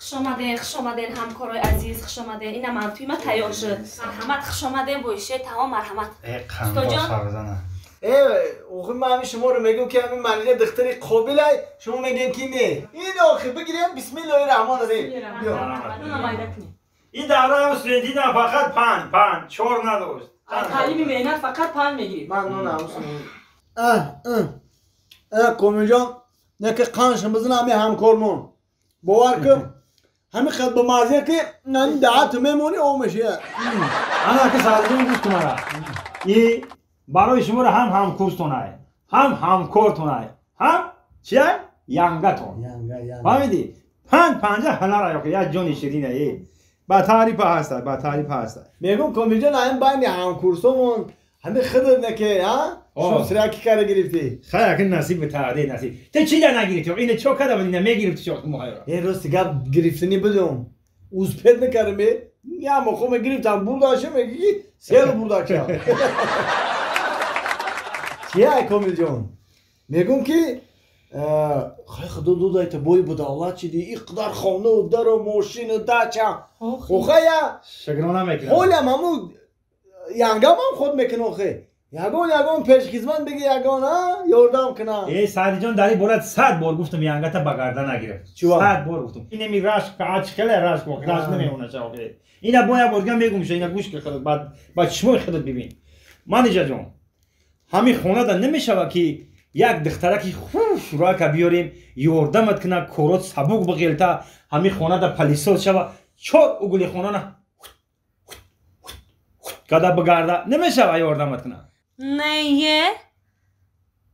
خوش آمدین همکارای عزیز، خوش آمدین. اینا من توی ما تیار شد. مرحمت، خوش آمدین باشه، تمام مرحمت. آخه من همین شما رو میگم که همین منیجر دختری قابله، شما میگین که نه. این آخه بگیریم بسم الله الرحمن الرحیم. این دوره هم سویدی نه فقط پنج چهار نداشت. تعلیم مهنت فقط 5 میگیری. ممنون کامل جان نه که قانشم بزنم همین همکارمون باور کن همین خد به مازیه که نمی دعت میمونی او میشه. انا که سازون گفتم مرا این برای شما رو هم همکارتونای هم همکارتونای هم چیه؟ ینگتون فهمیدی؟ پنجه هنر را یا جونی شیرینه ای با تعریف هست میگم کامل جان همین بین همکارسمون همین خدت نکه ها؟ شما سراکی کار گرفتی؟ خیلی که نصیب به تعدیل نصیب تو چی در نگیرید؟ اینه چو کده بودینه میگیرید چو مخیره یه روز گپ گرفتنی بدم اوز پید نکرم یا مخو میگرفتم برداشم میگی سیل برداشم چیه کامل جان؟ میگم که خیلی خدا دو دایت بای بوده الله چی دی اقدار خانه و در و ماشین و دچه خیلی شکرانه میکنم خیلی همون ینگم هم خود میکنم خیلی یگان پیش خدمت بگی یگان ها یاردم کنم ای سعدی جان داری بولد 100 بار گفتم ینگت بگردن نگرفت 100 بار گفتم این می رشک کاج خیلی رشک و راز نمیونه چاوه اینا باید بورگم میگم میشه اینا گوش که خودت بعد چشمای خودت ببین منیجر جان همین خونه دا نمیشه که یک دخترکی خوش را که بیاریم یاردمت کنه کورات سبوک بغیلتا همین خونه دا پلیسات شوه چور اوگلی خونه نه کدا بگرده نمیشه یاردمت کنه نه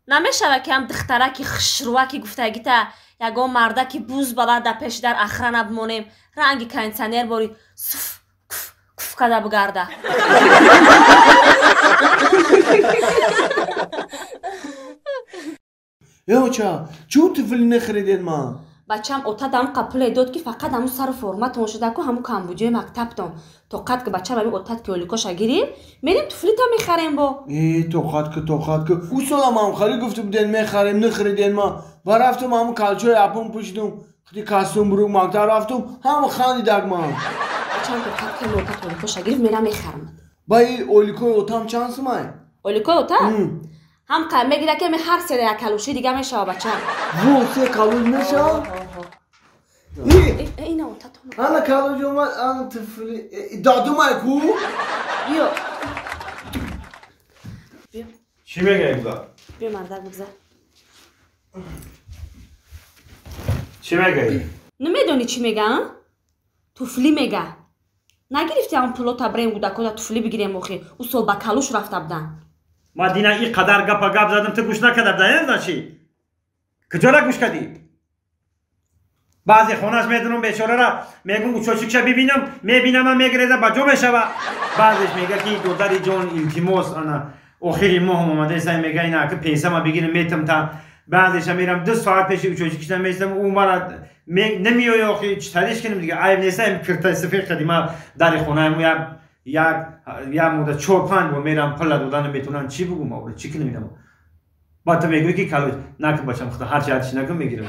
نمیشه که هم دخترکی خشروکی گفتگی تا یگان مردکی بوز بلد پیش در اخره نبمونیم رنگی کنسنر باری سف کف کدا بگرده یا چون تفلی نخریدید ما بچه‌م اتادم قپله داد که فقط همون سر فرمتون شده که همون کمبوجه مکتبتون توقت که بچه‌م همین اتاد که اولیکاش گیریم میریم توفلیت هم میخریم با توقت که اصلا هم خالی گفته بودین میخریم نخریدین ما و رفتم همون کلچوی اپم پوشیدم خیلی کاستوم برو مکتب رفتم همون خاندی دگ ما بچه‌م توقت که اتاد اولیکاش گیریم میرم میخرم با این اولیکای اتام چند سمای اولیکای اتاد هم قم میگیره که هر سری یک کلوشی دیگه میشه بچه‌م و 3 کالوش میشه اینا اتاتون انا کالوش اومد انا تفلی دادو مایکو بیا چی میگه ایبلا بیا مردر بگذار چی میگه نمیدونی چی میگم توفلی میگه نگرفتی هم پولو تبریم بوده که توفلی بگیریم موخی اصول با کلوش رفته بودن ما دینا این قدر گپ زدم تو گوش نکرده بودن چی کجا گوش کردی بعضی خونه‌اش میدونم بیچاره را میگم چوچکش میبینم من میگریزه بجو میشه بعضیش میگه که دختری جان التماس انا آخری ماه اومده سعی میگه اینا که پیسه ما بگیرم میتم تا بعضیش میرم 2 ساعت پیش چوچکش میستم اون مرا نمیای آخه چطوریش کنم دیگه عیب نیست این کرتا سفید قدیما در خونه مو یا مدت 4-5 بار میرم پل دادن میتونن چی بگم آوره چی کنم با تو میگوی که کالوج نکن بچم خدا هر چی نکن میگیرم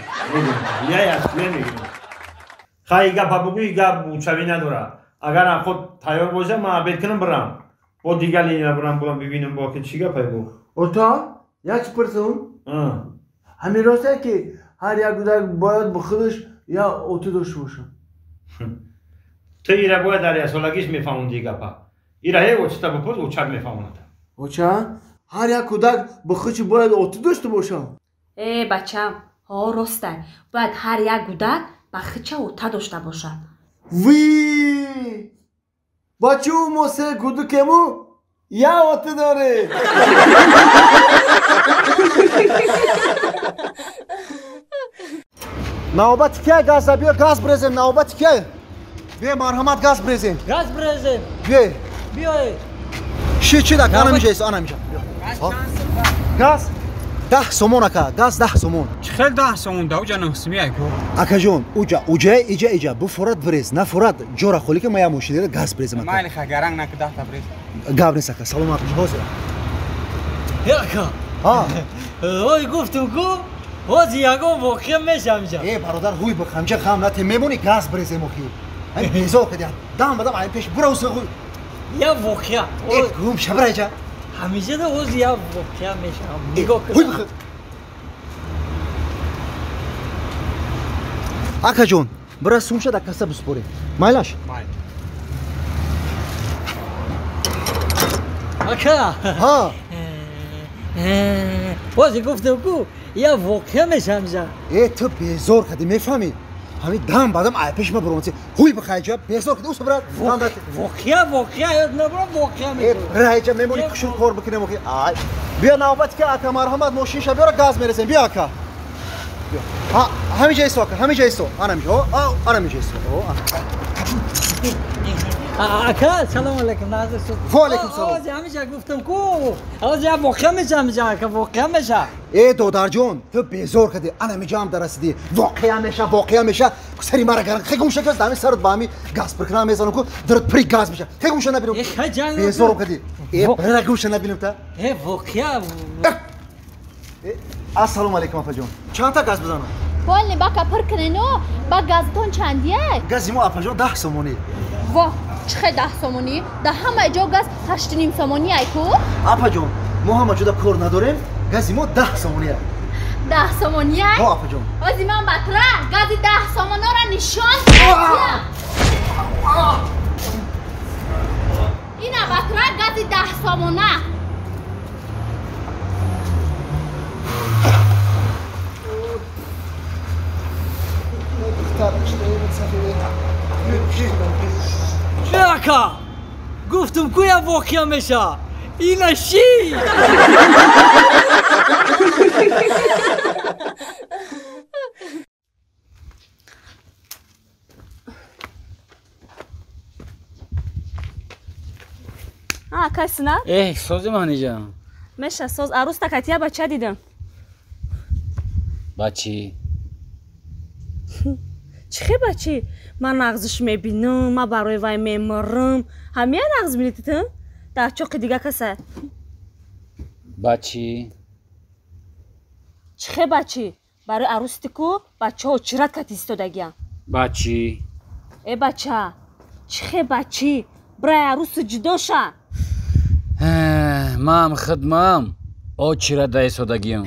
یا میگیرم خواهی گپ بگوی گپ بوچوی نداره اگر خود تیار باشه ما بیت کنم برم با دیگر لینا برم ببینم با که چی گپی بگو اوتا یا چی پرسون همین راسته که هر یک کودک باید به خودش یا اوتو داشته باشه تو ایره باید در اصالگیش میفهموندی گپا ایره او چطور بپرس او چک میفهموند اوچا هر یک کودک به خودش باید اوتو داشته باشه ای بچم ها راسته باید هر یک کودک به خودش اوتو داشته باشه وی بچه او موسه کودکمو یا اوتو داره نوبت که گاز بیا گاز برزیم نوبت که بیا مرحمت گاز برزیم بیا چی دا کار نمیشه آن نمیشه گاز 10 سومون اکا گاز 10 سومون چخیل 10 سومون دا اوجا نحسمی اکو اکا جون اوجا ایجا بفراد برز نفراد جورا خولی که ما یا موشیده گاز برزیم اکا مایل خگرنگ نک 10 تا برز گابر سکا سلامت باشه یا اکا ها اوی گفتم کو حاجی یگو واقعا میشم ای برادر هوی بخمجه خام نته میمونی گاز برزه مخی این بیزو کدی دام بدم این پیش برو سو یا واقعا ای گوم شبره جا همیشه ده حاجی یا واقعا میشم نگاه هوی کن بخ Aka جون برا سومشه در کاسه بسپوری مایلاش اکا ها حاجی گفتم کو یا واقعا میشم ای تو بیزور کدی میفهمی همین دام بدم این پیش ما برو هوی بخای جا بیزور کدی اوس برات دام دات واقعا یاد نبرم واقعا ای میشم برای جا میمونی کشون کار بکنه مخی آی بیا نوبت که اکا مرحمت موشیشه بیار گاز میرسیم بیا اکا ها همین جای سو همین جای سو آنا میشه آنا میشه سو اکا سلام علیکم ناظر شد و علیکم سلام. حاجی همیشه گفتم کو حاجی واقعا میشم اکا واقعا میشم ای دودار جون تو بیزور کدی انا میجام درسیدی واقعا میشه سری مرا گرن خیلی گوشه که دامی سرت بامی گاز پرکنم میزنم کو درت پری گاز میشه خیلی گوشه نبینم ای خیلی جنگ بیزور کدی ای برا گوشه نبینم تا ای واقعا السلام علیکم افا جون چند تا گاز بزنم والله باکا پر کننو با گازتون چندیه گازی مو افا جون 10 سومونی واه چه 10 سومونی ده همه جا گاز 8.5 سومونی ای کو افا جون ما هم جدا کار نداریم گازی مو 10 سومونی 10 سومونی ها افا جون وزی من بطره گازی 10 سومونو را نشان اینا بطره گازی 10 سومونه اکا گفتم کو یا واقعا میشه این چی کسنا سوز مانی جان میشه ساز عروس تکتیه بچه دیدم بچی چه بچه من نغزش میبینم من برای وای میمرم همه نغز بینیدتم در چوک دیگه کسه بچی چه بچه برای عروس تکو بچه ها چرت کتی استودگیم بچی ای بچه چه بچه برای عروس جدا شه مام خدمام او چرا دای سودگیم